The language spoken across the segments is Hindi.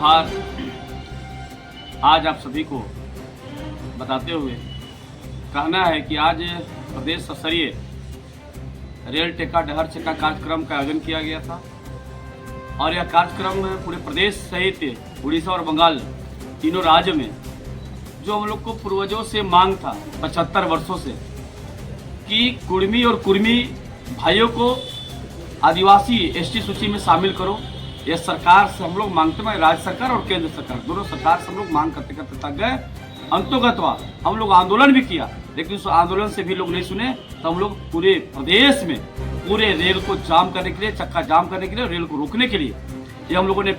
जोहार। आज आप सभी को बताते हुए कहना है कि आज प्रदेश स्तरीय रेल टेका डहर चक्का कार्यक्रम का आयोजन किया गया था और यह कार्यक्रम पूरे प्रदेश सहित उड़ीसा और बंगाल तीनों राज्य में जो हम लोग को पूर्वजों से मांग था 75 वर्षों से कि कुर्मी और कुर्मी भाइयों को आदिवासी एसटी सूची में शामिल करो। यह सरकार से हम लोग मांगते हैं, राज्य सरकार और केंद्र सरकार दोनों सरकार से हम लोग मांग करते करते थक गए। अंतोगतवा हम लोग आंदोलन भी किया, लेकिन उस आंदोलन से भी लोग नहीं सुने। तो हम लोग पूरे प्रदेश में पूरे रेल को जाम करने के लिए, चक्का जाम करने के लिए, रेल को रोकने के लिए ये हम लोगों ने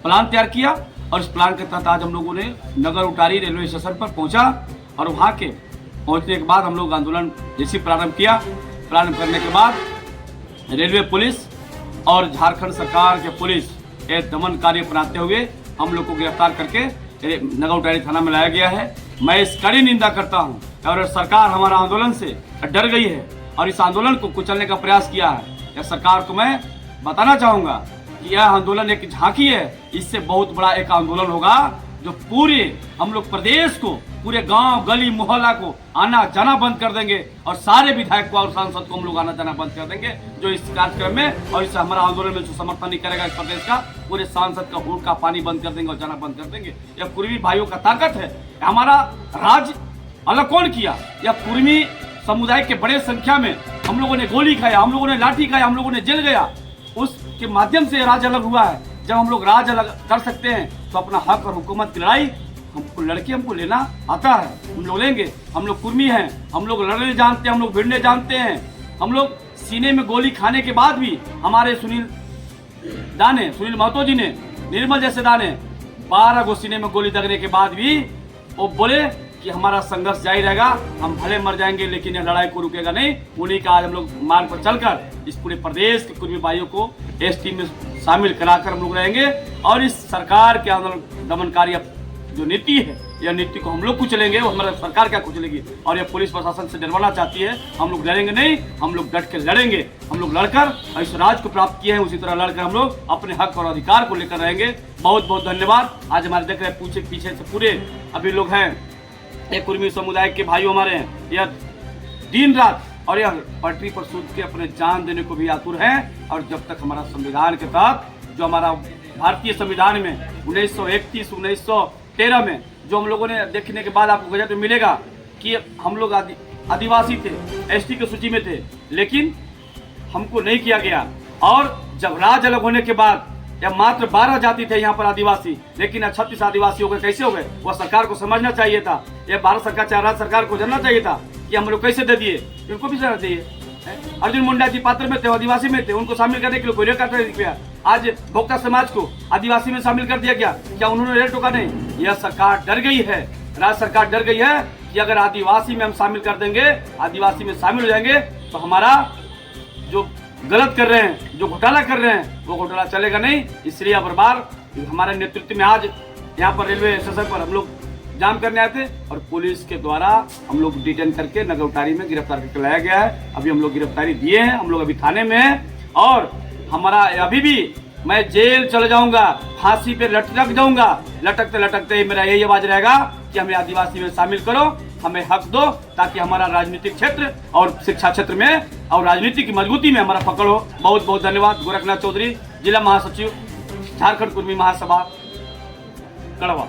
प्लान तैयार किया और इस प्लान के तहत आज हम लोगों ने नगर उटारी रेलवे स्टेशन पर पहुंचा और वहां के पहुंचने के बाद हम लोग आंदोलन जैसे प्रारंभ किया। प्रारंभ करने के बाद रेलवे पुलिस और झारखंड सरकार के पुलिस एक दमनकारी अपनाते हुए हम लोग को गिरफ्तार करके नगर उटारी थाना में लाया गया है। मैं इस कड़ी निंदा करता हूं और सरकार हमारा आंदोलन से डर गई है और इस आंदोलन को कुचलने का प्रयास किया है। यह सरकार को मैं बताना चाहूंगा कि यह आंदोलन एक झांकी है, इससे बहुत बड़ा एक आंदोलन होगा जो पूरे हम लोग प्रदेश को, पूरे गांव गली मोहल्ला को आना जाना बंद कर देंगे और सारे विधायक को और सांसद को हम लोग आना जाना बंद कर देंगे जो इस कार्यक्रम में और इस हमारा आंदोलन में जो समर्थन नहीं करेगा इस प्रदेश का, पूरे सांसद का वोट का पानी बंद कर देंगे और जाना बंद कर देंगे। यह कुर्मी भाइयों का ताकत है। हमारा राज्य अलग कौन किया? यह कुर्मी समुदाय के बड़े संख्या में हम लोगों ने गोली खाया, हम लोगों ने लाठी खाया, हम लोगों ने जेल गया, उसके माध्यम से राज्य अलग हुआ है। जब हम लोग राज अलग कर सकते हैं तो अपना हक और हुकूमत की लड़ाई हमको लेना आता है, हम लोग लेंगे। हम लोग कुर्मी हैं, हम लोग लड़ने जानते हैं, हम लोग भिड़ने जानते हैं। हम लोग सीने में गोली खाने के बाद भी हमारे सुनील महतो जी ने, निर्मल जैसे दाने 12 गो सीने में गोली दगने के बाद भी वो बोले कि हमारा संघर्ष जारी रहेगा, हम भले मर जाएंगे लेकिन यह लड़ाई को रुकेगा नहीं। उन्हीं का आज हम लोग मार्ग पर चलकर इस पूरे प्रदेश के कुर्मी भाइयों को एसटी में शामिल कराकर हम लोग रहेंगे और इस सरकार के आंदोलन दमनकारी जो नीति है, यह नीति को हम लोग कुचलेंगे। वो हमारा सरकार क्या कुचलेगी और यह पुलिस प्रशासन से डरवाना चाहती है। हम लोग लड़ेंगे नहीं, हम लोग डट के लड़ेंगे। हम लोग लड़कर इस राज को प्राप्त किए हैं, उसी तरह लड़कर हम लोग अपने हक और अधिकार को लेकर रहेंगे। बहुत बहुत धन्यवाद। आज हमारे देख रहे पीछे से पूरे अभी लोग हैं, एक कुर्मी समुदाय के भाइयों हमारे हैं, यह दिन रात और यह पटरी पर सूत के अपने जान देने को भी आतुर हैं। और जब तक हमारा संविधान के तहत जो हमारा भारतीय संविधान में 1931 1913 में जो हम लोगों ने देखने के बाद आपको गजट में मिलेगा कि हम लोग आदिवासी थे, एसटी की सूची में थे, लेकिन हमको नहीं किया गया। और जब राज्य अलग होने के बाद या मात्र 12 जाति थे यहाँ पर आदिवासी, लेकिन 36 आदिवासी हो गए। कैसे हो गए? वह सरकार को समझना चाहिए था। यह भारत सरकार चाहे राज्य सरकार को जानना चाहिए था कि हम लोग कैसे दे दिए, इनको भी जानना चाहिए। अर्जुन मुंडा जी पात्र में थे, आदिवासी में थे, उनको शामिल करने के लिए कोई रेल किया। आज भोक्ता समाज को आदिवासी में शामिल कर दिया गया, क्या उन्होंने रेल टोका नहीं? यह सरकार डर गई है, राज्य सरकार डर गई है कि अगर आदिवासी में हम शामिल कर देंगे, आदिवासी में शामिल हो जाएंगे तो हमारा जो गलत कर रहे हैं, जो घोटाला कर रहे हैं, वो घोटाला चलेगा नहीं। इसलिए अब बार हमारे नेतृत्व में आज यहाँ पर रेलवे स्टेशन पर हम लोग जाम करने आए थे और पुलिस के द्वारा हम लोग डिटेन करके नगर उटारी में गिरफ्तार करके लाया गया है। अभी हम लोग गिरफ्तारी दिए हैं, हम लोग अभी थाने में हैं और हमारा अभी भी मैं जेल चले जाऊंगा, फांसी पे लटक जाऊंगा। लटकते लटकते मेरा यही आवाज रहेगा कि हमें आदिवासी में शामिल करो, हमें हक दो, ताकि हमारा राजनीतिक क्षेत्र और शिक्षा क्षेत्र में और राजनीति की मजबूती में हमारा पकड़ हो। बहुत बहुत धन्यवाद। गोरखनाथ चौधरी, जिला महासचिव, झारखंड कुर्मी महासभा, गढ़वा।